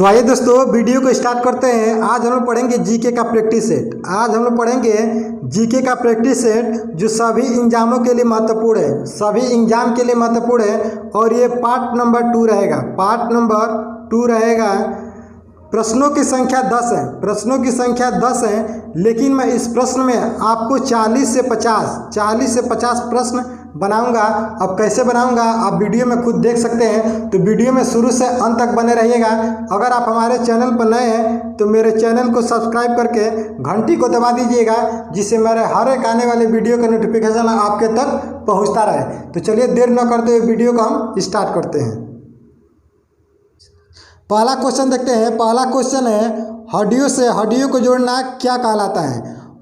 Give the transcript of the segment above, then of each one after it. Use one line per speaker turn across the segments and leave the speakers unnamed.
तो आइए दोस्तों वीडियो को स्टार्ट करते हैं। आज हम लोग पढ़ेंगे जीके का प्रैक्टिस सेट। आज हम लोग पढ़ेंगे जीके का प्रैक्टिस सेट जो सभी एग्जामों के लिए महत्वपूर्ण है, सभी एग्जाम के लिए महत्वपूर्ण है। और ये पार्ट नंबर 2 रहेगा। पार्ट नंबर 2 रहेगा। प्रश्नों की संख्या 10 है, प्रश्नों की संख्या 10 है, लेकिन मैं इस प्रश्न में आपको 40 से 50 प्रश्न बनाऊंगा। अब कैसे बनाऊंगा आप वीडियो में खुद देख सकते हैं, तो वीडियो में शुरू से अंत तक बने रहिएगा। अगर आप हमारे चैनल पर नए हैं तो मेरे चैनल को सब्सक्राइब करके घंटी को दबा दीजिएगा, जिससे मेरे हर एक आने वाले वीडियो का नोटिफिकेशन आपके तक पहुंचता रहे। तो चलिए देर न करते हुए वीडियो को हम स्टार्ट करते हैं। पहला क्वेश्चन देखते हैं। पहला क्वेश्चन है, हड्डियों से हड्डियों को जोड़ना क्या कहलाता है?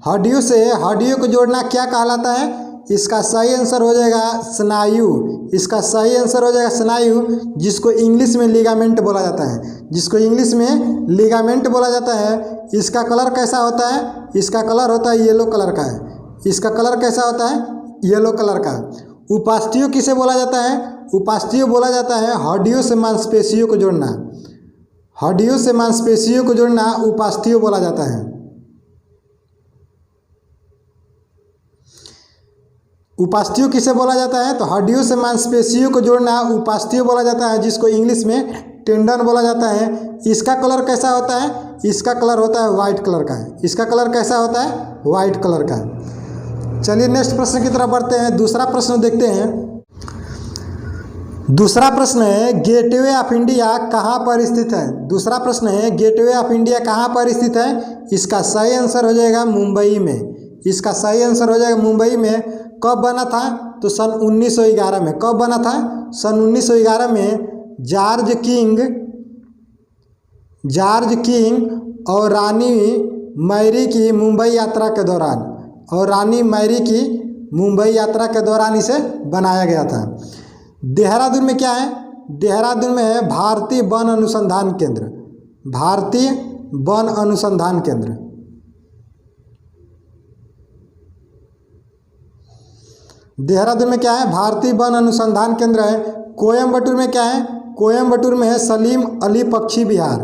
हड्डियों से हड्डियों को जोड़ना क्या कहलाता है? इसका सही आंसर हो जाएगा स्नायु। इसका सही आंसर हो जाएगा स्नायु, जिसको इंग्लिश में लिगामेंट बोला जाता है, जिसको इंग्लिश में लिगामेंट बोला जाता है। इसका कलर कैसा होता है? इसका कलर होता है येलो कलर का है। इसका कलर कैसा होता है? येलो कलर का। उपास्थीय किसे बोला जाता है? उपास्थीय बोला जाता है हड्डियों से मांसपेशियों को जोड़ना। हड्डियों से मांसपेशियों को जोड़ना उपास्थीय बोला जाता है। उपास्थीय किसे बोला जाता है? तो हड्डियों से मांसपेशियों को जोड़ना उपास्थीय बोला जाता है, जिसको इंग्लिश में टेंडन बोला जाता है। इसका कलर कैसा होता है? इसका कलर होता है वाइट कलर का है। इसका कलर कैसा होता है? वाइट कलर का। चलिए नेक्स्ट प्रश्न की तरफ बढ़ते हैं। दूसरा प्रश्न देखते हैं। दूसरा प्रश्न है, गेटवे ऑफ इंडिया कहाँ पर स्थित है? दूसरा प्रश्न है, गेटवे ऑफ इंडिया कहाँ पर स्थित है? इसका सही आंसर हो जाएगा मुंबई में। इसका सही आंसर हो जाएगा मुंबई में। कब बना था? तो सन 1911 में। कब बना था? सन 1911 में जॉर्ज किंग और रानी मैरी की मुंबई यात्रा के दौरान, के दौरान इसे बनाया गया था। देहरादून में क्या है? देहरादून में है भारतीय वन अनुसंधान केंद्र। भारतीय वन अनुसंधान केंद्र। देहरादून में क्या है? भारतीय वन अनुसंधान केंद्र है। कोयम्बटूर में क्या है? कोयम्बटूर में है सलीम अली पक्षी विहार।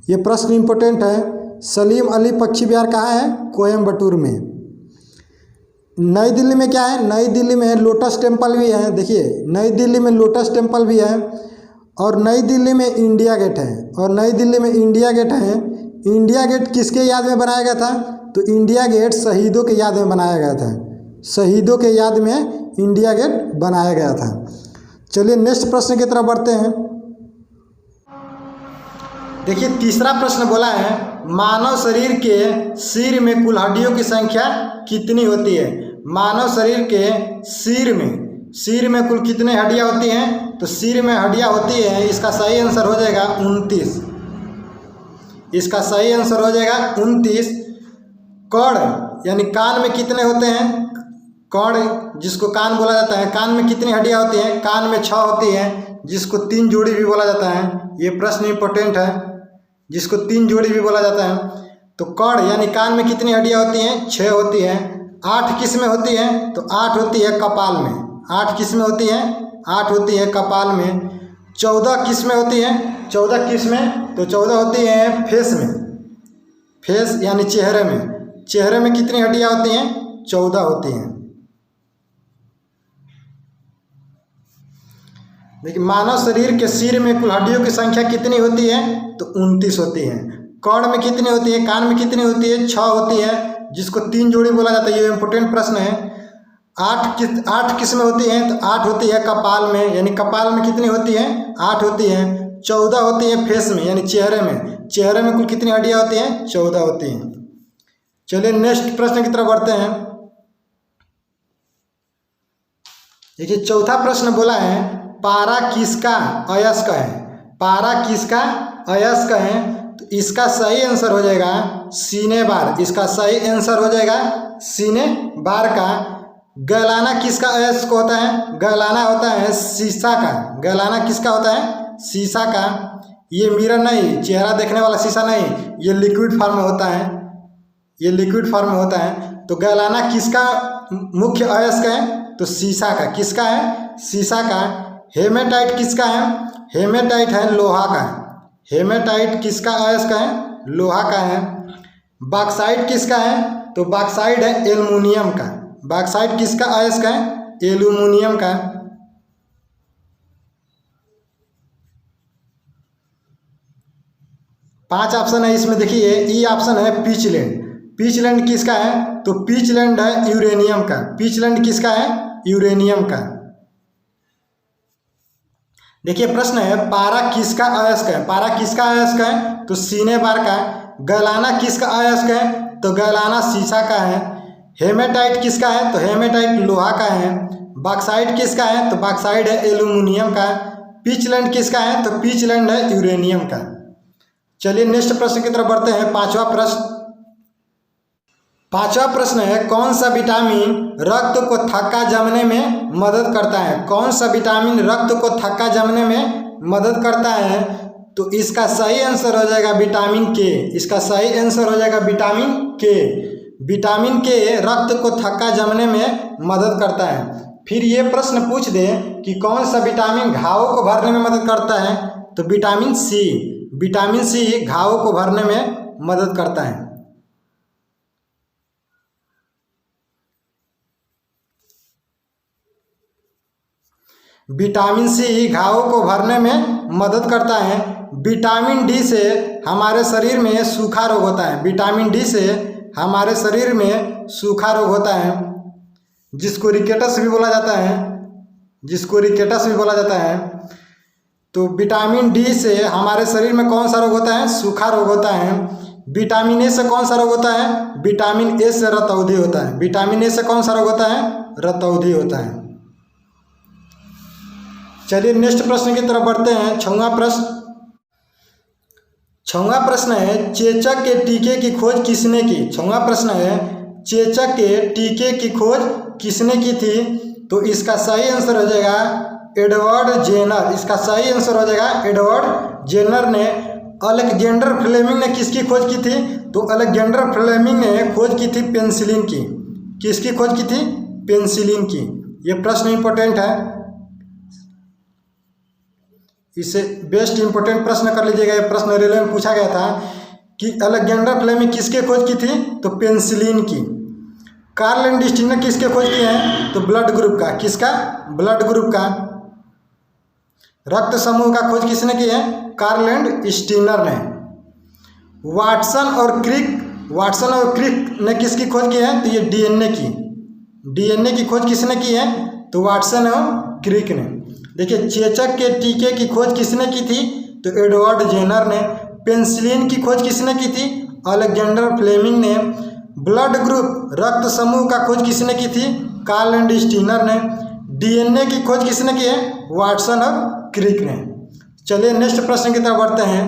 ये प्रश्न इंपोर्टेंट है। सलीम अली पक्षी विहार कहाँ है? कोयम्बटूर में। नई दिल्ली में क्या है? नई दिल्ली में लोटस टेम्पल भी है। देखिए नई दिल्ली में लोटस टेम्पल भी है। और नई दिल्ली में इंडिया गेट है। और नई दिल्ली में इंडिया गेट है। इंडिया गेट किसके याद में बनाया गया था? तो इंडिया गेट शहीदों के याद में बनाया गया था। शहीदों के याद में इंडिया गेट बनाया गया था। चलिए नेक्स्ट प्रश्न की तरफ बढ़ते हैं। देखिए तीसरा प्रश्न बोला है, मानव शरीर के सिर में कुल हड्डियों की संख्या कितनी होती है? मानव शरीर के सिर में कुल कितनी हड्डियां होती हैं? तो सिर में हड्डियां होती है। इसका सही आंसर हो जाएगा 29। इसका सही आंसर हो जाएगा 29। कर्ण यानी कान में कितने होते हैं? कर्ण जिसको कान बोला जाता है, कान में कितनी हड्डियां होती हैं? कान में 6 होती हैं, जिसको 3 जोड़ी भी बोला जाता है। ये प्रश्न इंपोर्टेंट है, जिसको 3 जोड़ी भी बोला जाता है। तो कर्ण यानी कान में कितनी हड्डियां होती हैं? 6 होती हैं। 8 किस में होती हैं? तो 8 होती है कपाल में। 8 किस में होती हैं? 8 होती है कपाल में। 14 किस में होती हैं? 14 किस में? तो 14 होती है फेस में। फेस यानी चेहरे में। चेहरे में कितनी हड्डियां होती हैं? 14 होती हैं। देखिए मानव शरीर के सिर में कुल हड्डियों की संख्या कितनी होती है? तो 29 होती है। कर्ण में कितनी होती है? कान में कितनी होती है? 6 होती है, जिसको 3 जोड़ी बोला जाता है। ये इंपोर्टेंट प्रश्न है। 8 किस में होती है? तो 8 होती है कपाल में, यानी कपाल में कितनी होती है? 8 होती है। 14 होती है फेस में यानी चेहरे में। चेहरे में कुल कितनी हड्डियां होती हैं? 14 होती हैं। चलिए नेक्स्ट प्रश्न की तरफ बढ़ते हैं। देखिए चौथा प्रश्न बोला है, पारा किसका अयस्क है? पारा किसका अयस्क है? तो इसका सही आंसर हो जाएगा सीने बार। इसका सही आंसर हो जाएगा सीने बार का। गैलाना किसका अयस्क होता है? गैलाना होता है शीशा का। गैलाना किसका होता है? शीशा का। ये मिरर नहीं, चेहरा देखने वाला शीशा नहीं, ये लिक्विड फॉर्म में होता है। ये लिक्विड फॉर्म में होता है। तो गैलाना किसका मुख्य अयस्क है? तो शीशा का। किसका है? शीशा का। हेमेटाइट किसका है? हेमेटाइट है लोहा का। हेमेटाइट किसका अयस्क है? लोहा का है। बॉक्साइट किसका है? तो बॉक्साइट है एल्युमिनियम का। बॉक्साइट किसका अयस्क है? एल्युमिनियम का। पांच ऑप्शन है इसमें, देखिए ई ऑप्शन है पीचलैंड। पीचलैंड किसका है? तो पीचलैंड है यूरेनियम का। पीचलैंड किसका है? यूरेनियम का। देखिए प्रश्न है पारा किसका अयस्क है? पारा किसका अयस्क है? तो सिनेबार का। गैलाना किसका अयस्क है? तो गैलाना शीशा का है। हेमेटाइट किसका है? तो हेमेटाइट लोहा का है। बॉक्साइट किसका है? तो बॉक्साइट है एल्युमिनियम का। पीचलैंड किसका है? तो पीचलैंड है यूरेनियम का। चलिए नेक्स्ट प्रश्न की तरफ बढ़ते हैं। पांचवा प्रश्न है कौन सा विटामिन रक्त को थक्का जमने में मदद करता है? कौन सा विटामिन रक्त को थक्का जमने में मदद करता है? तो इसका सही आंसर हो जाएगा विटामिन के। इसका सही आंसर हो जाएगा विटामिन के। विटामिन के रक्त को थक्का जमने में मदद करता है। फिर ये प्रश्न पूछ दे कि कौन सा विटामिन घावों को भरने में मदद करता है? तो विटामिन सी। विटामिन सी घावों को भरने में मदद करता है। विटामिन सी घावों को भरने में मदद करता है। विटामिन डी से हमारे शरीर में सूखा रोग होता है। विटामिन डी से हमारे शरीर में सूखा रोग होता है, जिसको रिकेटस भी बोला जाता है। जिसको रिकेटस भी बोला जाता है। तो विटामिन डी से हमारे शरीर में कौन सा रोग होता है? सूखा रोग होता है। विटामिन ए से कौन सा रोग होता है? विटामिन ए से रतौंधी होता है। विटामिन ए से कौन सा रोग होता है? रतौंधी होता है। चलिए नेक्स्ट प्रश्न की तरफ बढ़ते हैं। छठवां प्रश्न है चेचक के टीके की खोज किसने की? छठवां प्रश्न है चेचक के टीके की खोज किसने की थी? तो इसका सही आंसर हो जाएगा एडवर्ड जेनर। इसका सही आंसर हो जाएगा एडवर्ड जेनर ने। अलेक्जेंडर फ्लेमिंग ने किसकी खोज की थी? तो अलेक्जेंडर फ्लेमिंग ने खोज की थी पेनिसिलिन की। किसकी खोज की थी? पेनिसिलिन की। ये प्रश्न इंपॉर्टेंट है, इसे बेस्ट इंपॉर्टेंट प्रश्न कर लीजिएगा। ये प्रश्न रेलवे में पूछा गया था कि अलेक्जेंडर फ्लेमिंग किसके खोज की थी? तो पेनिसिलिन की। कार्ल एंड स्टीनर किसके खोज किए हैं? तो ब्लड ग्रुप का। किसका? ब्लड ग्रुप का। रक्त समूह का खोज किसने की है? कार्ल एंड स्टीनर ने। वाटसन और क्रिक ने किसकी खोज की है? तो ये डीएनए की खोज किसने की है? तो वाटसन और क्रिक ने। देखिए चेचक के टीके की खोज किसने की थी? तो एडवर्ड जेनर ने। पेनिसिलिन की खोज किसने की थी? अलेक्जेंडर फ्लेमिंग ने। ब्लड ग्रुप रक्त समूह का खोज किसने की थी? कार्ल एंड स्टीनर ने। डीएनए की खोज किसने की है? वाटसन और क्रिक ने। चलिए नेक्स्ट प्रश्न की तरफ बढ़ते हैं।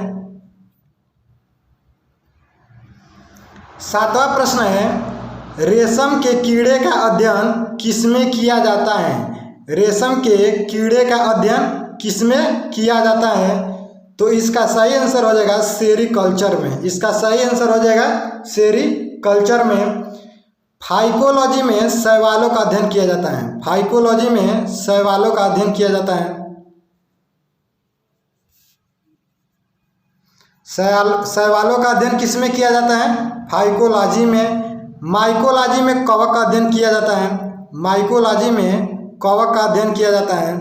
सातवां प्रश्न है रेशम के कीड़े का अध्ययन किसमें किया जाता है? रेशम के कीड़े का अध्ययन किसमें किया जाता है? तो इसका सही आंसर हो जाएगा सेरीकल्चर में। इसका सही आंसर हो जाएगा सेरीकल्चर में। फाइकोलॉजी में शैवालों का अध्ययन किया जाता है। फाइकोलॉजी में शैवालों का अध्ययन किया जाता है। शैवालों का अध्ययन किसमें किया जाता है? फाइकोलॉजी में। माइकोलॉजी में कवक का अध्ययन किया जाता है। माइकोलॉजी में कवक का अध्ययन किया जाता है।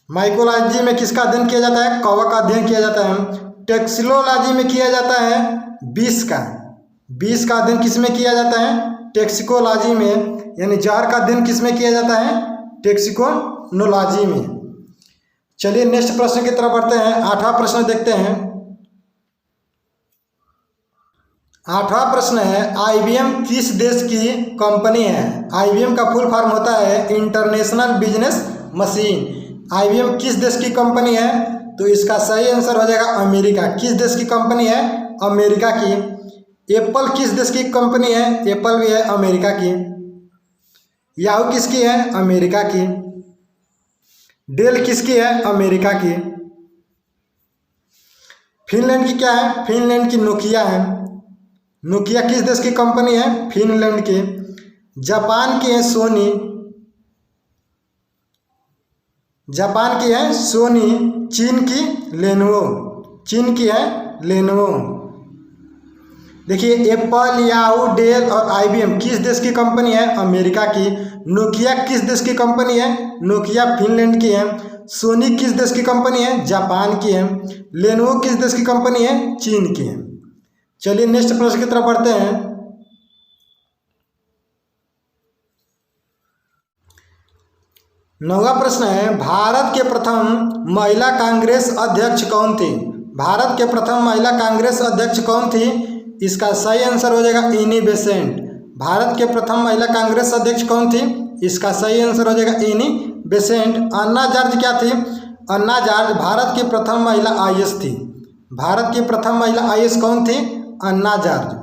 माइकोलॉजी में किसका अध्ययन किया जाता है? कवक का अध्ययन किया जाता है। टेक्सिकोलॉजी में किया जाता है विष का। विष का अध्ययन किसमें किया जाता है? टेक्सिकोलॉजी में। यानी जहर का अध्ययन किसमें किया जाता है? टेक्सिकोनोलॉजी में। चलिए नेक्स्ट प्रश्न की तरफ बढ़ते हैं। आठवां प्रश्न देखते हैं। आठवां प्रश्न है आईबीएम किस देश की कंपनी है? आईबीएम का फुल फॉर्म होता है इंटरनेशनल बिजनेस मशीन। आईबीएम किस देश की कंपनी है? तो इसका सही आंसर हो जाएगा अमेरिका। किस देश की कंपनी है? अमेरिका की। एप्पल किस देश की कंपनी है? एप्पल भी है अमेरिका की। याहू किसकी है? अमेरिका की। डेल किसकी है? अमेरिका की। फिनलैंड की क्या है? फिनलैंड की नोकिया है। नोकिया किस देश की कंपनी है? फिनलैंड की। जापान की है सोनी। जापान की है सोनी, चीन की लेनोवो, चीन की है लेनोवो। देखिए एप्पल, याहू, डेल और आईबीएम किस देश की कंपनी है? अमेरिका की। नोकिया किस देश की कंपनी है? नोकिया फिनलैंड की है। सोनी किस देश की कंपनी है? जापान की है। लेनोवो किस देश की कंपनी है? चीन की है। चलिए नेक्स्ट प्रश्न की तरफ बढ़ते हैं। नौवां प्रश्न है, भारत के प्रथम महिला कांग्रेस अध्यक्ष कौन थी? भारत के प्रथम महिला कांग्रेस अध्यक्ष कौन थी? इसका सही आंसर हो जाएगा एनी बेसेंट। भारत के प्रथम महिला कांग्रेस अध्यक्ष कौन थी? इसका सही आंसर हो जाएगा एनी बेसेंट। अन्ना जॉर्ज क्या थी? अन्ना जॉर्ज भारत की प्रथम महिला आईएएस थी। भारत की प्रथम महिला आईएएस कौन थी? अन्ना जॉर्ज।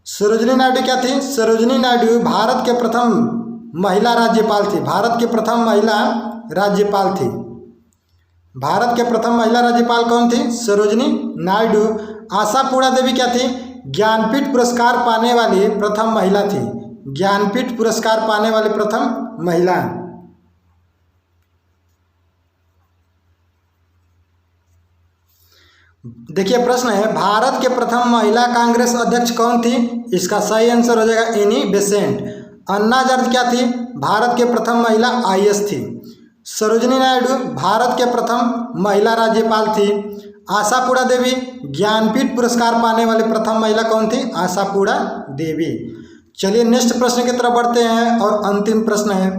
सरोजिनी नायडू क्या थी? सरोजिनी नायडू भारत के प्रथम महिला राज्यपाल थी। भारत की प्रथम महिला राज्यपाल थी। भारत के प्रथम महिला राज्यपाल कौन थी? सरोजिनी नायडू। आशापूरा देवी क्या थी? ज्ञानपीठ पुरस्कार पाने वाली प्रथम महिला थी। ज्ञानपीठ पुरस्कार पाने वाली प्रथम महिला। देखिए प्रश्न है, भारत के प्रथम महिला कांग्रेस अध्यक्ष कौन थी? इसका सही आंसर हो जाएगा एनी बेसेंट। अन्ना जॉर्ज क्या थी? भारत के प्रथम महिला आईएएस थी। सरोजिनी नायडू भारत के प्रथम महिला राज्यपाल थी। आशापूरा देवी ज्ञानपीठ पुरस्कार पाने वाली प्रथम महिला कौन थी? आशापूरा देवी। चलिए नेक्स्ट प्रश्न की तरफ बढ़ते हैं और अंतिम प्रश्न है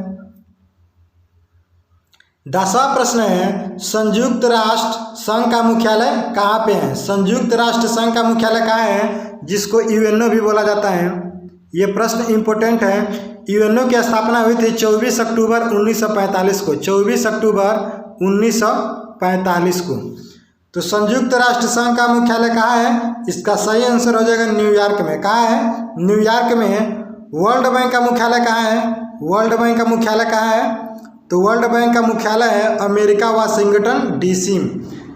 10वां प्रश्न है, संयुक्त राष्ट्र संघ का मुख्यालय कहाँ पे है? संयुक्त राष्ट्र संघ का मुख्यालय कहाँ है? जिसको यूएनओ भी बोला जाता है। ये प्रश्न इम्पोर्टेंट है। यूएनओ की स्थापना हुई थी 24 अक्टूबर 1945 को। 24 अक्टूबर 1945 को। तो संयुक्त राष्ट्र संघ का मुख्यालय कहाँ है? इसका सही आंसर हो जाएगा न्यूयॉर्क में। कहाँ है? न्यूयॉर्क में है। वर्ल्ड बैंक का मुख्यालय कहाँ है? वर्ल्ड बैंक का मुख्यालय कहाँ है? तो वर्ल्ड बैंक का मुख्यालय है America Washington DC.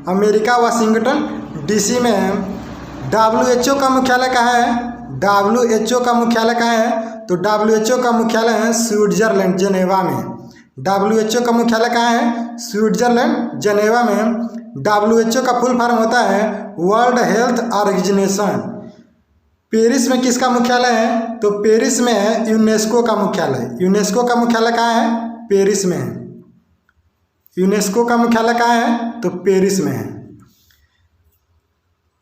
America Washington DC में है। WHO का मुख्यालय कहाँ है? WHO का मुख्यालय कहाँ है? तो WHO का मुख्यालय है स्विट्जरलैंड जेनेवा में। WHO का मुख्यालय कहाँ है? स्विट्जरलैंड जेनेवा में। WHO का फुल फॉर्म होता है वर्ल्ड हेल्थ ऑर्गेनाइजेशन। पेरिस में किसका मुख्यालय है? तो पेरिस में है यूनेस्को का मुख्यालय। यूनेस्को का मुख्यालय कहाँ है? पेरिस में है। यूनेस्को का मुख्यालय कहाँ है? तो पेरिस में है।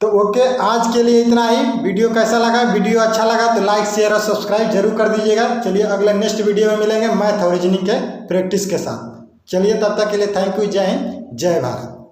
तो ओके, आज के लिए इतना ही। वीडियो कैसा लगा? वीडियो अच्छा लगा तो लाइक शेयर और सब्सक्राइब जरूर कर दीजिएगा। चलिए अगले नेक्स्ट वीडियो में मिलेंगे मैथ और रीजनिंग के प्रैक्टिस के साथ। चलिए तब तक के लिए थैंक यू। जय हिंद, जय भारत।